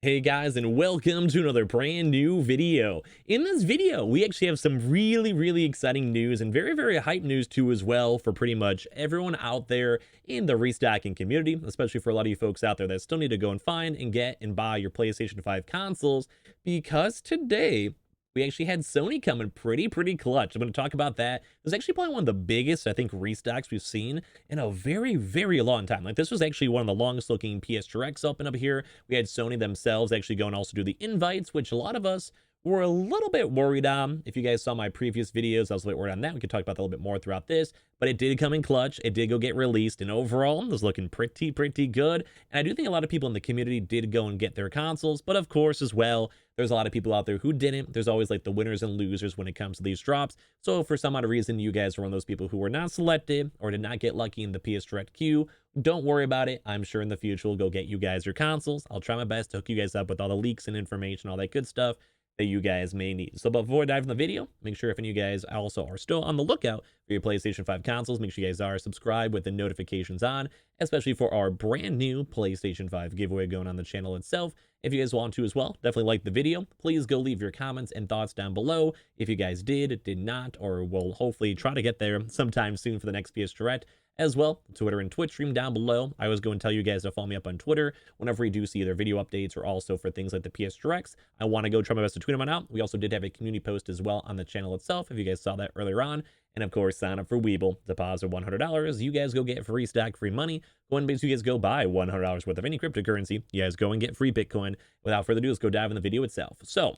Hey guys, and welcome to another brand new video. In this video, we actually have some really exciting news and very hype news too as well for pretty much everyone out there in the restocking community, especially for a lot of you folks out there that still need to go and find and get and buy your PlayStation 5 consoles, because today we actually had Sony coming pretty clutch. I'm going to talk about that. It was actually probably one of the biggest, I think, restocks we've seen in a very long time. Like, this was actually one of the longest looking PS Directs up here. We had Sony themselves actually go and also do the invites, which a lot of us were a little bit worried on. If you guys saw my previous videos, I was a little bit worried on that. We could talk about that a little bit more throughout this, but it did come in clutch. It did go get released, and overall, it was looking pretty good. And I do think a lot of people in the community did go and get their consoles, but of course, as well, there's a lot of people out there who didn't. There's always like the winners and losers when it comes to these drops. So for some odd reason, you guys are one of those people who were not selected or did not get lucky in the PS Direct queue. Don't worry about it. I'm sure in the future we'll go get you guys your consoles. I'll try my best to hook you guys up with all the leaks and information, all that good stuff that you guys may need. So before I dive in the video, make sure if any of you guys also are still on the lookout for your PlayStation 5 consoles, make sure you guys are subscribed with the notifications on, especially for our brand new PlayStation 5 giveaway going on the channel itself. If you guys want to as well, definitely like the video. Please go leave your comments and thoughts down below if you guys did not, or will hopefully try to get there sometime soon for the next PS Direct. As well, Twitter and Twitch stream down below. I always go and tell you guys to follow me up on Twitter whenever we do see either video updates or also for things like the PS Directs. I want to go try my best to tweet them on out. We also did have a community post as well on the channel itself, if you guys saw that earlier on. And of course, sign up for Weeble. Deposit $100. You guys go get free stock, free money. Go and basically you guys go buy $100 worth of any cryptocurrency. You guys go and get free Bitcoin. Without further ado, let's go dive in the video itself. So,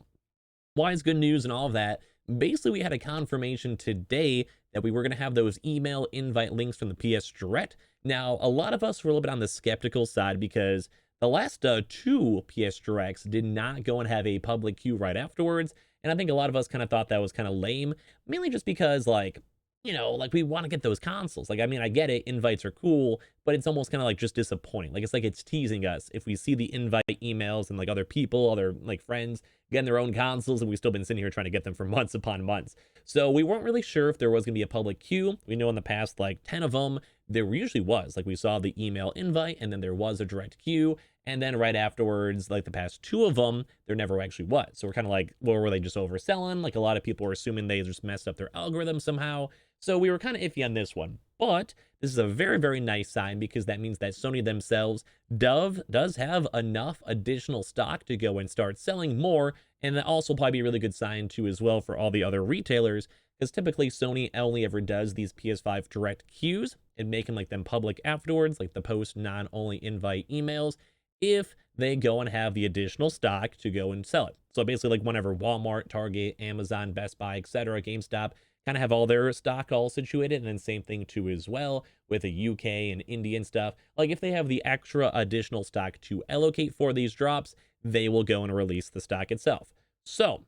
why is good news and all of that? Basically, we had a confirmation today that we were going to have those email invite links from the PS Direct. Now, a lot of us were a little bit on the skeptical side because the last two PS Directs did not go and have a public queue right afterwards. And I think a lot of us kind of thought that was kind of lame, mainly just because, like, you know, like, we want to get those consoles. Like, I mean, I get it, invites are cool, but it's almost kind of like just disappointing. Like, it's like it's teasing us if we see the invite emails and like other people, other like friends getting their own consoles, and we've still been sitting here trying to get them for months upon months. So we weren't really sure if there was going to be a public queue. We know in the past, like 10 of them, there usually was. Like, we saw the email invite, and then there was a direct queue. And then right afterwards, like the past two of them, there never actually was. So we're kind of like, well, were they just overselling? Like, a lot of people were assuming they just messed up their algorithm somehow. So we were kind of iffy on this one. But this is a very nice sign, because that means that Sony themselves does have enough additional stock to go and start selling more. And that also probably be a really good sign too as well for all the other retailers, because typically Sony only ever does these PS5 Direct queues and making like them public afterwards, like the post non-only invite emails, if they go and have the additional stock to go and sell it. So basically, like whenever Walmart, Target, Amazon, Best Buy, etc., GameStop kind of have all their stock all situated, and then same thing too as well with the UK and Indian stuff. Like, if they have the extra additional stock to allocate for these drops, they will go and release the stock itself. So,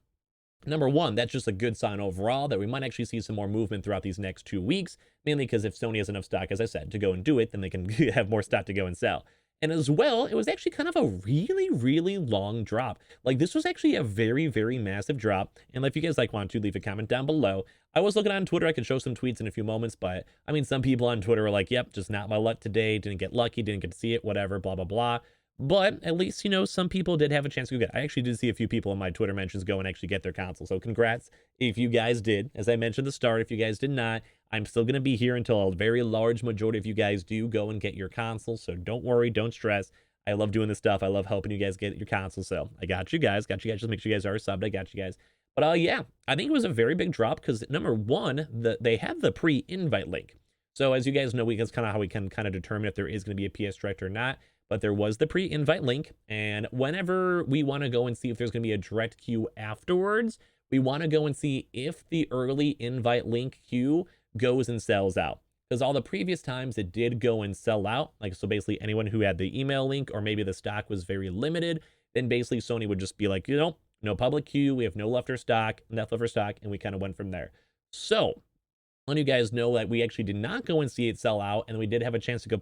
number one, that's just a good sign overall that we might actually see some more movement throughout these next 2 weeks, mainly because if Sony has enough stock, as I said, to go and do it, then they can have more stock to go and sell. And as well, it was actually kind of a really long drop. Like, this was actually a very massive drop. And if you guys like want to, leave a comment down below. I was looking on Twitter. I could show some tweets in a few moments, but I mean, some people on Twitter were like, yep, just not my luck today. Didn't get lucky, didn't get to see it, whatever, blah. But at least, you know, some people did have a chance to go get it. I actually did see a few people in my Twitter mentions go and actually get their console. So congrats if you guys did. As I mentioned at the start, if you guys did not, I'm still going to be here until a very large majority of you guys do go and get your console. So don't worry, don't stress. I love doing this stuff. I love helping you guys get your console. So I got you guys. Just make sure you guys are subbed. I got you guys. But yeah, I think it was a very big drop because, number one, they have the pre-invite link. So as you guys know, that's kind of how we can kind of determine if there is going to be a PS Direct or not. But there was the pre-invite link, and whenever we want to go and see if there's going to be a direct queue afterwards, we want to go and see if the early invite link queue goes and sells out. Because all the previous times it did go and sell out, like, so basically anyone who had the email link or maybe the stock was very limited, then basically Sony would just be like, you know, no public queue, we have no leftover stock, and we kind of went from there. So letting you guys know that we actually did not go and see it sell out, and we did have a chance to go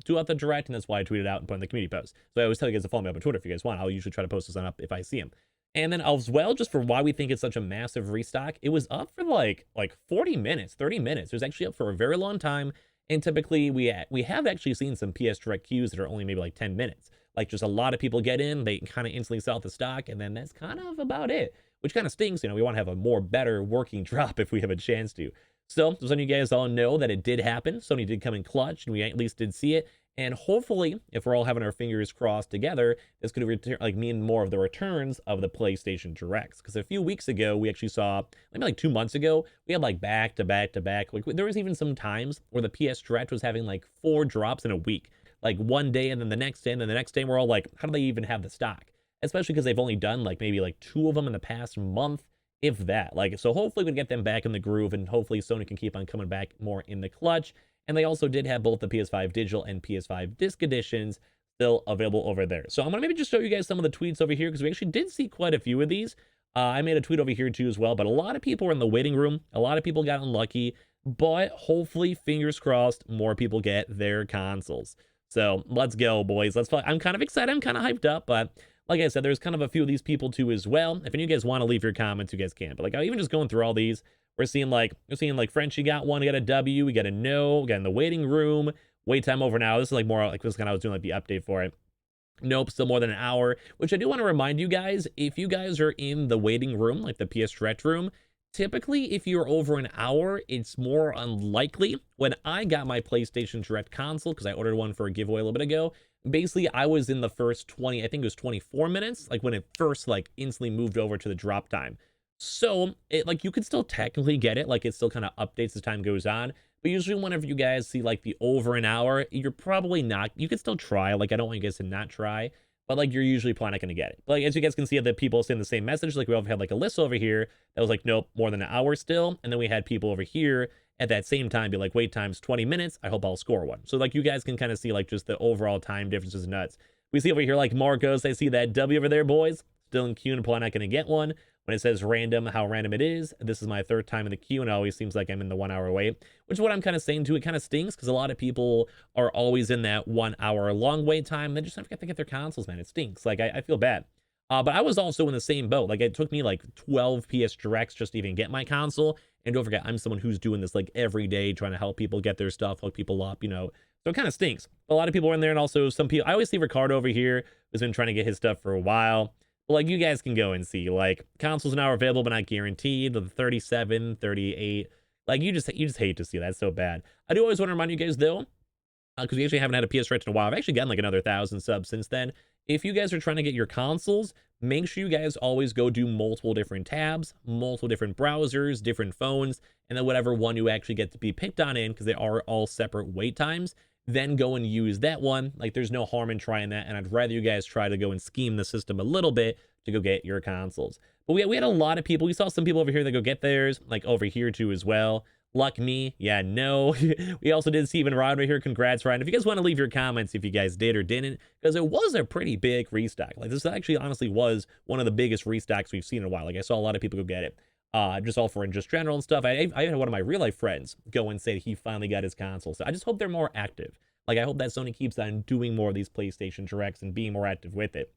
do out the direct, and that's why I tweeted out and put in the community post. So I always tell you guys to follow me up on Twitter if you guys want. I'll usually try to post this on up if I see them. And then as well, just for why we think it's such a massive restock, it was up for like 40 minutes, 30 minutes. It was actually up for a very long time, and typically we have actually seen some PS Direct queues that are only maybe like 10 minutes. Like, just a lot of people get in, they kind of instantly sell the stock, and then that's kind of about it, which kind of stinks. You know, we want to have a more better working drop if we have a chance to. So, just letting you guys all know that it did happen. Sony did come in clutch, and we at least did see it. And hopefully, if we're all having our fingers crossed together, this could mean more of the returns of the PlayStation Directs. Because a few weeks ago, we actually saw, maybe like 2 months ago, we had like back to back to back. Like, there was even some times where the PS Direct was having like 4 drops in a week. Like one day and then the next day and then the next day. We're all like, how do they even have the stock? Especially because they've only done like maybe like 2 of them in the past month, if that. Like, so hopefully we can get them back in the groove, and hopefully Sony can keep on coming back more in the clutch. And they also did have both the PS5 Digital and PS5 Disc Editions still available over there. So I'm going to maybe just show you guys some of the tweets over here, because we actually did see quite a few of these. I made a tweet over here too as well, but a lot of people were in the waiting room. A lot of people got unlucky, but hopefully, fingers crossed, more people get their consoles. So let's go, boys. Let's play. I'm kind of excited. I'm kind of hyped up, but like I said, there's kind of a few of these people too as well. If any of you guys want to leave your comments, you guys can. But like, even just going through all these, we're seeing like Frenchie got one, we got a W, we got a no, we got in the waiting room, wait time over now. This is like more like this kind of I was doing like the update for it. Nope, still more than an hour, which I do want to remind you guys, if you guys are in the waiting room, like the PS Direct room, typically if you're over an hour, it's more unlikely. When I got my PlayStation Direct console, because I ordered one for a giveaway a little bit ago, basically I was in the first 20, I think it was 24 minutes, like when it first like instantly moved over to the drop time. So it like you could still technically get it, like it still kind of updates as time goes on. But usually whenever you guys see like the over an hour, you're probably not, you could still try. Like I don't want you guys to not try, but like you're usually probably not going to get it. But like as you guys can see, the people saying the same message, like we all had like a list over here that was like, nope, more than an hour still. And then we had people over here at that same time be like, wait time's 20 minutes. I hope I'll score one. So like you guys can kind of see like just the overall time differences nuts. We see over here like Marcos, I see that W over there, boys. Still in queue and probably not going to get one. When it says random, how random it is, this is my 3rd time in the queue, and it always seems like I'm in the 1 hour wait, which is what I'm kind of saying too. It kind of stinks because a lot of people are always in that 1 hour long wait time. They just have to get their consoles, man. It stinks. Like, I feel bad. But I was also in the same boat. Like, it took me like 12 PS Directs just to even get my console. And don't forget, I'm someone who's doing this like every day, trying to help people get their stuff, hook people up, you know. So it kind of stinks. A lot of people are in there, and also some people, I always see Ricardo over here who's been trying to get his stuff for a while. Like, you guys can go and see, like, consoles now are available, but not guaranteed. The 37, 38. Like, you just hate to see that. It's so bad. I do always want to remind you guys, though, because we actually haven't had a PS Direct in a while. I've actually gotten, like, another 1,000 subs since then. If you guys are trying to get your consoles, make sure you guys always go do multiple different tabs, multiple different browsers, different phones, and then whatever one you actually get to be picked on in, because they are all separate wait times, then go and use that one. Like, there's no harm in trying that, and I'd rather you guys try to go and scheme the system a little bit to go get your consoles. But we had a lot of people. We saw some people over here that go get theirs, like over here too as well. Luck me. Yeah, no. We also did see even Ryan right here. Congrats, Ryan. If you guys want to leave your comments if you guys did or didn't, because it was a pretty big restock. Like, this actually honestly was one of the biggest restocks we've seen in a while. Like, I saw a lot of people go get it. Just all for just general and stuff. I had one of my real life friends go and say he finally got his console. So I just hope they're more active. Like, I hope that Sony keeps on doing more of these PlayStation Directs and being more active with it.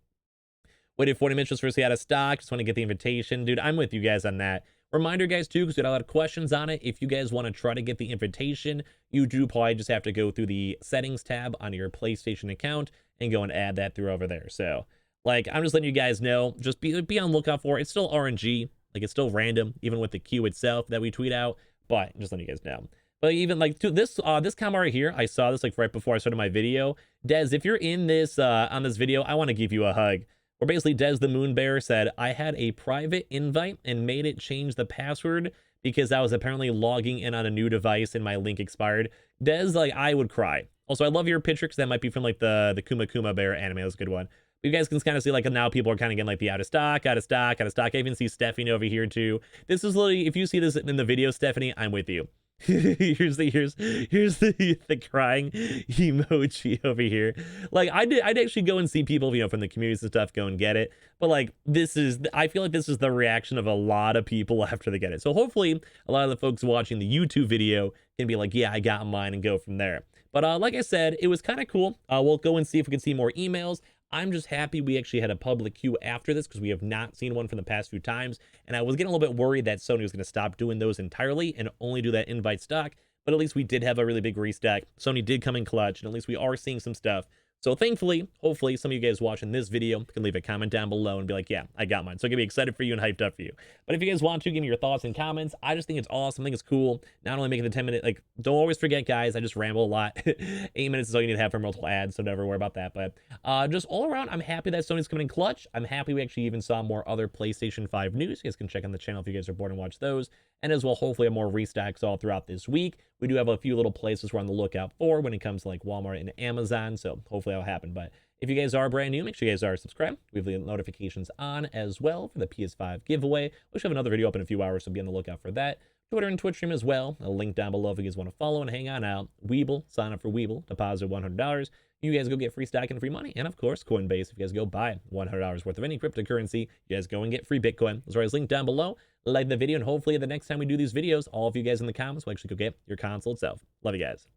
Waited 40 minutes just for see out of stock. Just want to get the invitation. Dude, I'm with you guys on that. Reminder, guys, too, because we had a lot of questions on it. If you guys want to try to get the invitation, you do probably just have to go through the settings tab on your PlayStation account and go and add that through over there. So, like, I'm just letting you guys know. Just be on lookout for it. It's still RNG. Like, it's still random, even with the queue itself that we tweet out. But just letting you guys know. But even like to this comment right here, I saw this like right before I started my video. Des, if you're in this on this video, I want to give you a hug. Where basically Des the Moon Bear said, I had a private invite and made it change the password because I was apparently logging in on a new device and my link expired. Des, like, I would cry. Also, I love your picture because that might be from like the Kuma Kuma Bear anime. That was a good one. But you guys can kind of see like now people are kind of getting like the out of stock. I even see Stephanie over here too. This is literally, if you see this in the video, Stephanie, I'm with you. here's the crying emoji over here. Like, I'd actually go and see people, you know, from the communities and stuff go and get it. But like, I feel like this is the reaction of a lot of people after they get it. So hopefully a lot of the folks watching the YouTube video can be like, yeah, I got mine, and go from there. But like I said, it was kind of cool. We'll go and see if we can see more emails. I'm just happy we actually had a public queue after this, because we have not seen one from the past few times. And I was getting a little bit worried that Sony was going to stop doing those entirely and only do that invite stock. But at least we did have a really big restock. Sony did come in clutch, and at least we are seeing some stuff. So thankfully, hopefully, some of you guys watching this video can leave a comment down below and be like, yeah, I got mine. So I can be excited for you and hyped up for you. But if you guys want to, give me your thoughts and comments. I just think it's awesome. I think it's cool. Not only making the 10-minute, like, don't always forget, guys, I just ramble a lot. 8 minutes is all you need to have for multiple ads, so never worry about that. But just all around, I'm happy that Sony's coming in clutch. I'm happy we actually even saw more other PlayStation 5 news. You guys can check on the channel if you guys are bored and watch those. And as well, hopefully, have more restocks all throughout this week. We do have a few little places we're on the lookout for when it comes to like Walmart and Amazon. So hopefully that'll happen. But if you guys are brand new, make sure you guys are subscribed. We have the notifications on as well for the PS5 giveaway. We should have another video up in a few hours, so be on the lookout for that. Twitter and Twitch stream as well. A link down below if you guys want to follow and hang on out. Weeble, sign up for Weeble, deposit $100. You guys go get free stock and free money. And of course, Coinbase, if you guys go buy $100 worth of any cryptocurrency, you guys go and get free Bitcoin. As always, link down below. Like the video, and hopefully the next time we do these videos, all of you guys in the comments will actually go get your console itself. Love you guys.